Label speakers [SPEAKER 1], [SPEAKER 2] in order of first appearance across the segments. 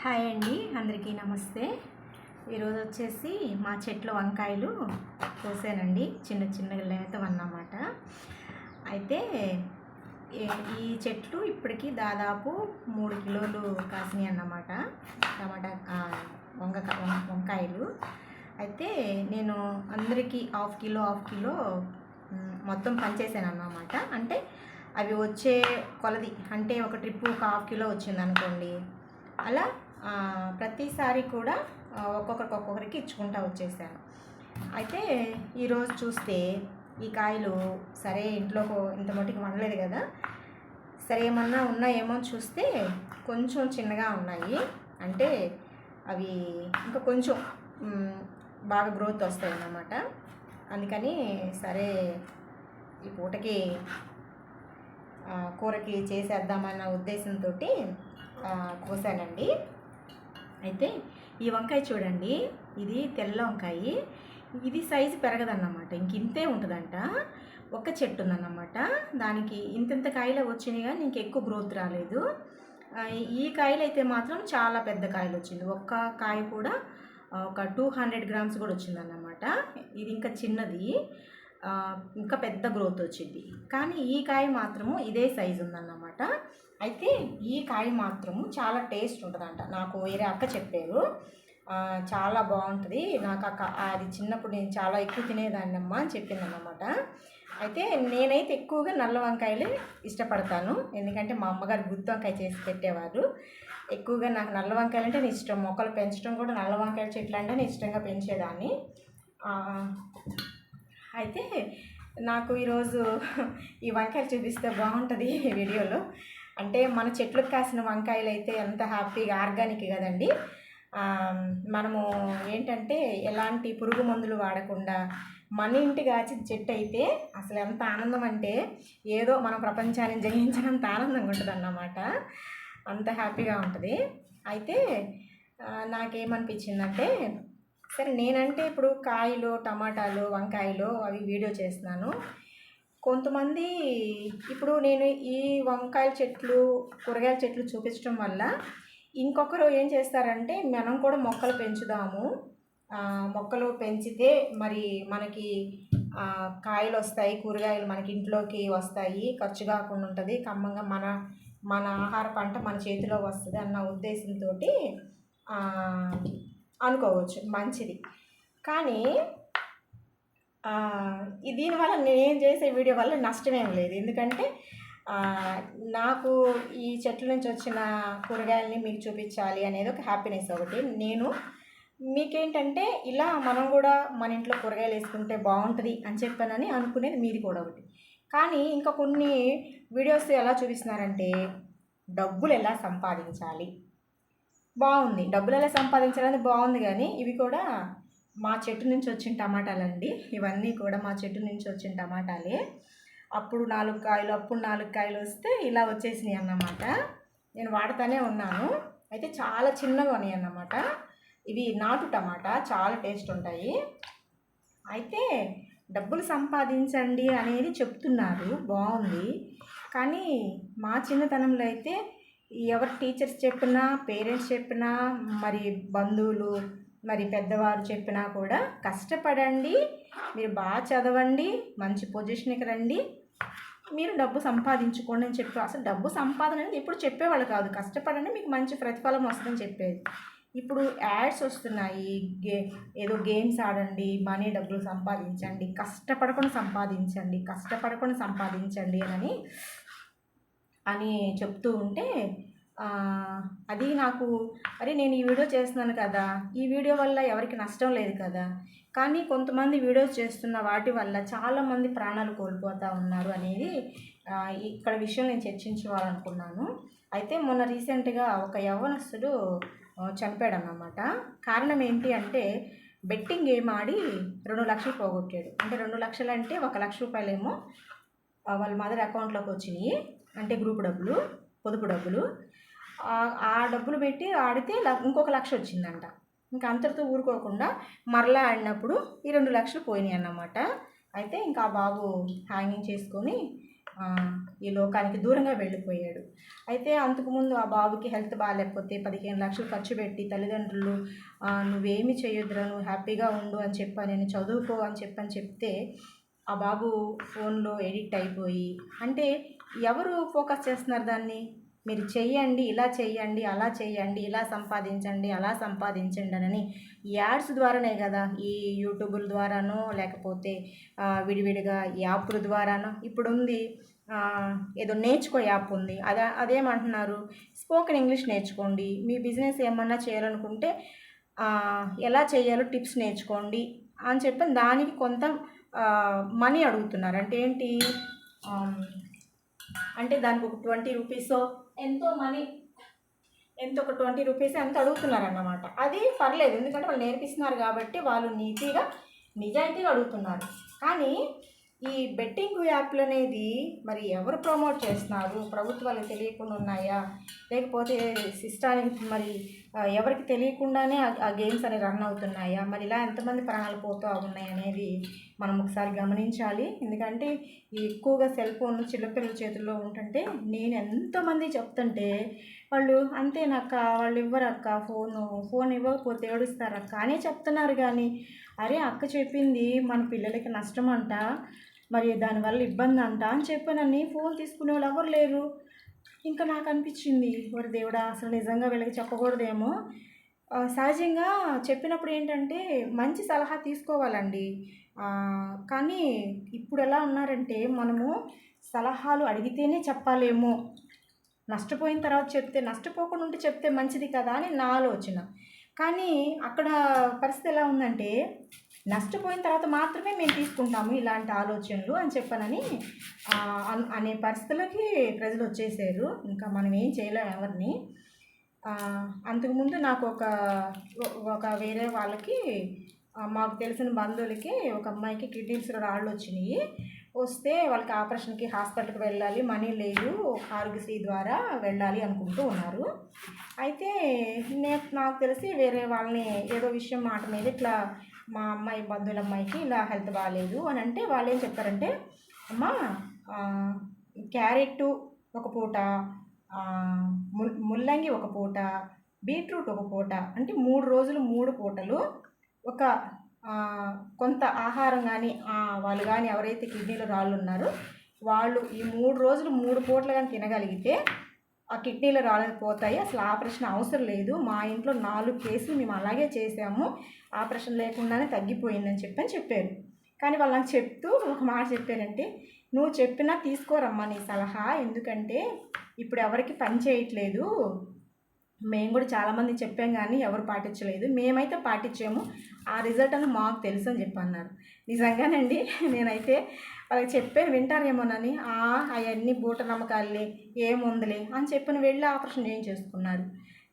[SPEAKER 1] Hi అండి, అందరికీ నమస్తే. ఈరోజు వచ్చేసి మా చెట్ల వంకాయలు కోసానండి. చిన్న చిన్నగా లేతవన్నమాట. అయితే ఈ చెట్లు ఇప్పటికీ దాదాపు 3 కిలోలు కాసినాయి అన్నమాట. టమాటా వంకాయలు. అయితే నేను అందరికీ హాఫ్ కిలో మొత్తం పంచేసాను అన్నమాట. అంటే అవి వచ్చే కొలది, అంటే ఒక ట్రిప్ ఒక హాఫ్ కిలో వచ్చింది అనుకోండి, అలా ప్రతిసారి కూడా ఒక్కొక్కరికి ఇచ్చుకుంటూ వచ్చేసాను. అయితే ఈరోజు చూస్తే ఈ కాయలు సరే ఇంట్లో ఇంత మటుకు వండలేదు కదా, సరే ఏమన్నా ఉన్నాయేమో చూస్తే కొంచెం చిన్నగా ఉన్నాయి. అంటే అవి ఇంకా కొంచెం బాగా గ్రోత్ వస్తాయి అన్నమాట. అందుకని సరే ఈ పూటకి కూరకి చేసేద్దామన్న ఉద్దేశంతో కోసానండి. అయితే ఈ వంకాయ చూడండి, ఇది తెల్ల వంకాయ. ఇది సైజు పెరగదన్నమాట, ఇంతే ఉంటుందంట. ఒక చెట్టు ఉందన్నమాట, దానికి ఇంత కాయలు వచ్చినాయి కానీ ఇంకెక్కువ గ్రోత్ రాలేదు. ఈ కాయలు అయితే మాత్రం చాలా పెద్ద కాయలు వచ్చింది. ఒక్క కాయ కూడా ఒక 200 గ్రామ్స్ కూడా వచ్చిందన్నమాట. ఇది ఇంకా చిన్నది, ఇంకా పెద్ద గ్రోత్ వచ్చింది. కానీ ఈ కాయ మాత్రము ఇదే సైజు ఉందన్నమాట. అయితే ఈ కాయ మాత్రము చాలా టేస్ట్ ఉంటుందంట. నాకు వేరే అక్క చెప్పారు, చాలా బాగుంటుంది. నాకు అది చిన్నప్పుడు నేను చాలా ఎక్కువ తినేదాన్ని అమ్మ అని చెప్పింది అన్నమాట. అయితే నేనైతే ఎక్కువగా నల్ల వంకాయలు ఇష్టపడతాను, ఎందుకంటే మా అమ్మగారు గుత్తి వంకాయ చేసి పెట్టేవారు. ఎక్కువగా నాకు నల్ల వంకాయలు అంటే ఇష్టం. మొక్కలు పెంచడం కూడా నల్ల వంకాయల చెట్లు అంటే ఇష్టంగా పెంచేదాన్ని. అయితే నాకు ఈరోజు ఈ వంకాయలు చూపిస్తే బాగుంటుంది వీడియోలో. అంటే మన చెట్లకు కాసిన వంకాయలు అయితే ఎంత హ్యాపీగా ఆర్గానిక్ కదండి. మనము ఏంటంటే ఎలాంటి పురుగు మందులు వాడకుండా మన ఇంటి కాచిన చెట్టు అయితే అసలు ఎంత ఆనందం అంటే ఏదో మన ప్రపంచాన్ని జయించినంత ఆనందంగా ఉంటుంది అన్నమాట. అంత హ్యాపీగా ఉంటుంది. అయితే నాకేమనిపించిందంటే, సరే నేనంటే ఇప్పుడు కాయలు, టమాటాలు, వంకాయలు అవి వీడియో చేస్తున్నాను. కొంతమంది ఇప్పుడు నేను ఈ వంకాయల చెట్లు, కూరగాయల చెట్లు చూపించడం వల్ల ఇంకొకరు ఏం చేస్తారంటే, మనం కూడా మొక్కలు పెంచుదాము, మొక్కలు పెంచితే మరి మనకి కాయలు వస్తాయి, కూరగాయలు మనకి ఇంట్లోకి వస్తాయి, ఖర్చు కాకుండా ఉంటుంది, కమ్మంగా మన ఆహార పంట మన చేతిలో వస్తుంది అన్న ఉద్దేశంతో అనుకోవచ్చు, మంచిది. కానీ దీనివల్ల నేను చేసే వీడియో వల్ల నష్టమేం లేదు. ఎందుకంటే నాకు ఈ చెట్ల నుంచి వచ్చిన కూరగాయలని మీకు చూపించాలి అనేది ఒక హ్యాపీనెస్ ఒకటి. నేను మీకేంటంటే ఇలా మనం కూడా మన ఇంట్లో కూరగాయలు వేసుకుంటే బాగుంటుంది అని చెప్పానని అనుకునేది మీది కూడా ఒకటి. కానీ ఇంకా కొన్ని వీడియోస్ ఎలా చూపిస్తున్నారంటే డబ్బులు ఎలా సంపాదించాలి, బాగుంది, డబ్బులు ఎలా సంపాదించాలని బాగుంది. కానీ ఇవి కూడా మా చెట్టు నుంచి వచ్చిన టమాటాలండి. ఇవన్నీ కూడా మా చెట్టు నుంచి వచ్చిన టమాటాలే. అప్పుడు 4 కాయలు, అప్పుడు 4 కాయలు వస్తే ఇలా వచ్చేసినాయి అన్నమాట. నేను వాడుతూనే ఉన్నాను. అయితే చాలా చిన్నగా ఉన్నాయి అన్నమాట. ఇవి నాటు టమాటా, చాలా టేస్ట్ ఉంటాయి. అయితే డబ్బులు సంపాదించండి అనేది చెప్తున్నారు, బాగుంది. కానీ మా చిన్నతనంలో అయితే ఎవరు టీచర్స్ చెప్పినా, పేరెంట్స్ చెప్పినా, మరి బంధువులు, మరి పెద్దవారు చెప్పినా కూడా కష్టపడండి, మీరు బాగా చదవండి, మంచి పొజిషన్కి రండి, మీరు డబ్బు సంపాదించుకోండి అని చెప్పి, అసలు డబ్బు సంపాదన అనేది ఇప్పుడు చెప్పేవాళ్ళు కాదు. కష్టపడండి, మీకు మంచి ప్రతిఫలం వస్తుందని చెప్పేది. ఇప్పుడు యాడ్స్ వస్తున్నాయి, ఏదో గేమ్స్ ఆడండి, మనీ, డబ్బులు సంపాదించండి, కష్టపడకుండా సంపాదించండి అని చెప్తూ ఉంటే అది నాకు, అరే నేను ఈ వీడియో చేస్తున్నాను కదా, ఈ వీడియో వల్ల ఎవరికి నష్టం లేదు కదా, కానీ కొంతమంది వీడియోస్ చేస్తున్న వాటి వల్ల చాలామంది ప్రాణాలు కోల్పోతూ ఉన్నారు అనేది ఇక్కడ విషయం నేను చర్చించుకోవాలనుకున్నాను. అయితే మొన్న రీసెంట్గా ఒక యవ్వనస్తుడు చనిపోయాడు అన్నమాట. కారణం ఏంటి అంటే, బెట్టింగ్ గేమ్ ఆడి 2 లక్షలు పోగొట్టాడు. అంటే 2 లక్షలు అంటే 1 లక్ష రూపాయలేమో వాళ్ళ మదర్ అకౌంట్లోకి వచ్చినాయి, అంటే గ్రూప్ డబ్బులు, పొదుపు డబ్బులు. ఆ డబ్బులు పెట్టి ఆడితే ఇంకొక 1 లక్ష వచ్చిందంట. ఇంకా అంతటితో ఊరుకోకుండా మరలా ఆడినప్పుడు ఈ 2 లక్షలు పోయినాయి అన్నమాట. అయితే ఇంకా ఆ బాబు హ్యాంగింగ్ చేసుకొని ఈ లోకానికి దూరంగా వెళ్ళిపోయాడు. అయితే అంతకుముందు ఆ బాబుకి హెల్త్ బాగాలేకపోతే 15 లక్షలు ఖర్చు పెట్టి తల్లిదండ్రులు నువ్వేమి చేయొద్దురా, నువ్వు హ్యాపీగా ఉండు అని చెప్పి, నేను చదువుకో అని చెప్తే ఆ బాబు ఫోన్లో ఎడిక్ట్ అయిపోయి, అంటే ఎవరు ఫోకస్ చేస్తున్నారు దాన్ని? మీరు చెయ్యండి, ఇలా చెయ్యండి, అలా చెయ్యండి, ఇలా సంపాదించండి, అలా సంపాదించండి అని యాడ్స్ ద్వారానే కదా, ఈ యూట్యూబుల ద్వారానో లేకపోతే విడివిడిగా యాప్ల ద్వారానో. ఇప్పుడు ఉంది ఏదో నేర్చుకో యాప్ ఉంది, అదేమంటున్నారు, స్పోకెన్ ఇంగ్లీష్ నేర్చుకోండి, మీ బిజినెస్ ఏమన్నా చేయాలనుకుంటే ఎలా చేయాలో టిప్స్ నేర్చుకోండి అని చెప్పి దానికి కొంత మనీ అడుగుతున్నారు. అంటే ఏంటి అంటే దానికి ఒక 20 రూపీసో ఎంతో మనీ, ఒక 20 రూపీస్ ఎంత అడుగుతున్నారు అన్నమాట. అది పర్లేదు, ఎందుకంటే వాళ్ళు నేర్పిస్తున్నారు కాబట్టి వాళ్ళు నిజాయితీగా అడుగుతున్నారు. కానీ ఈ బెట్టింగ్ యాప్లు అనేది మరి ఎవరు ప్రమోట్ చేస్తున్నారు? ప్రభుత్వాలకు తెలియకుండా ఉన్నాయా, లేకపోతే సిస్టానికి మరి ఎవరికి తెలియకుండానే ఆ గేమ్స్ అనేవి రన్ అవుతున్నాయా? మరి ఇలా ఎంతమంది ప్రాణాలు పోతూ ఉన్నాయి అనేది మనం ఒకసారి గమనించాలి. ఎందుకంటే ఎక్కువగా సెల్ ఫోన్ చిన్నపిల్లల చేతుల్లో ఉంటుంటే నేను ఎంతమంది చెప్తుంటే వాళ్ళు అంతేనక్క, వాళ్ళు ఇవ్వరక్క, ఫోన్ ఇవ్వకపోతే ఏడుస్తారక్క అని చెప్తున్నారు. కానీ అరే అక్క చెప్పింది మన పిల్లలకి నష్టం అంట, మరి దానివల్ల ఇబ్బంది అంట అని చెప్పానని ఫోన్ తీసుకునే వాళ్ళు ఎవరు లేరు. ఇంకా నాకు అనిపించింది, ఓరి దేవుడా, అసలు నిజంగా వీళ్ళకి చెప్పకూడదేమో. సహజంగా చెప్పినప్పుడు ఏంటంటే మంచి సలహా తీసుకోవాలండి. కానీ ఇప్పుడు ఎలా ఉన్నారంటే మనము సలహాలు అడిగితేనే చెప్పాలేమో, నష్టపోయిన తర్వాత చెప్తే, నష్టపోకుండా ఉంటే చెప్తే మంచిది కదా అని నా ఆలోచన. కానీ అక్కడ పరిస్థితి ఎలా ఉందంటే నష్టపోయిన తర్వాత మాత్రమే మేము తీసుకుంటాము ఇలాంటి ఆలోచనలు అని చెప్పానని అనే పరిస్థితులకి ప్రజలు వచ్చేసారు. ఇంకా మనం ఏం చేయలేము ఎవరిని. అంతకుముందు నాకు ఒక వేరే వాళ్ళకి, మాకు తెలిసిన బంధువులకి ఒక అమ్మాయికి కిడ్నీస్లో రాళ్ళు వచ్చినాయి. వస్తే వాళ్ళకి ఆపరేషన్కి హాస్పిటల్కి వెళ్ళాలి, మనీ లేదు, ఆరోగ్యశ్రీ ద్వారా వెళ్ళాలి అనుకుంటూ ఉన్నారు. అయితే నాకు తెలిసి వేరే వాళ్ళని ఏదో విషయం మాట మీద ఇట్లా మా అమ్మాయి బంధువుల అమ్మాయికి ఇలా హెల్త్ బాగాలేదు అని అంటే వాళ్ళు ఏం చెప్తారంటే, అమ్మ క్యారెట్ ఒక పూట, ముల్లంగి ఒక పూట, బీట్రూట్ ఒక పూట, అంటే 3 రోజులు 3 పూటలు ఒక కొంత ఆహారం కానీ వాళ్ళు కానీ ఎవరైతే కిడ్నీలో రాళ్ళు ఉన్నారో వాళ్ళు ఈ 3 రోజులు 3 పూటలు కానీ తినగలిగితే ఆ కిడ్నీలో రాళ్ళు పోతాయి, అసలు ఆపరేషన్ అవసరం లేదు. మా ఇంట్లో 4 కేసులు మేము అలాగే చేసాము, ఆపరేషన్ లేకుండానే తగ్గిపోయిందని చెప్పారు. కానీ వాళ్ళు నాకు చెప్తూ ఒక మాట చెప్పారంటే, నువ్వు చెప్పినా తీసుకోరమ్మా నీ సలహా, ఎందుకంటే ఇప్పుడు ఎవరికి పని చేయట్లేదు, మేము కూడా చాలామంది చెప్పాం కానీ ఎవరు పాటించలేదు, మేమైతే పాటించాము, ఆ రిజల్ట్ అని మాకు తెలుసు అని చెప్పి అన్నారు. నిజంగానండి, నేనైతే వాళ్ళకి చెప్పాను వింటారేమోనని, అవన్నీ బూట నమ్మకాలే, ఏముందిలే అని చెప్పిన వెళ్ళి ఆపరేషన్ చేయించేసుకున్నారు.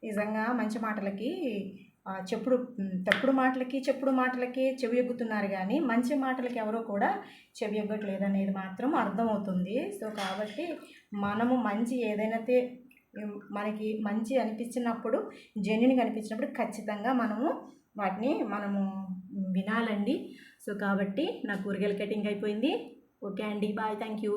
[SPEAKER 1] నిజంగా మంచి మాటలకి తప్పుడు మాటలకి చెవి ఎగ్గుతున్నారు కానీ మంచి మాటలకి ఎవరో కూడా చెవి ఎగ్గట్లేదు అనేది మాత్రం అర్థమవుతుంది. సో కాబట్టి మనము మంచి ఏదైనా మనకి మంచి అనిపించినప్పుడు, జెన్యున్గా అనిపించినప్పుడు ఖచ్చితంగా వాటిని మనము వినాలండి. సో కాబట్టి నా కూరగాయల కటింగ్ అయిపోయింది. ఓకే అండి, బాయ్, థ్యాంక్ యూ.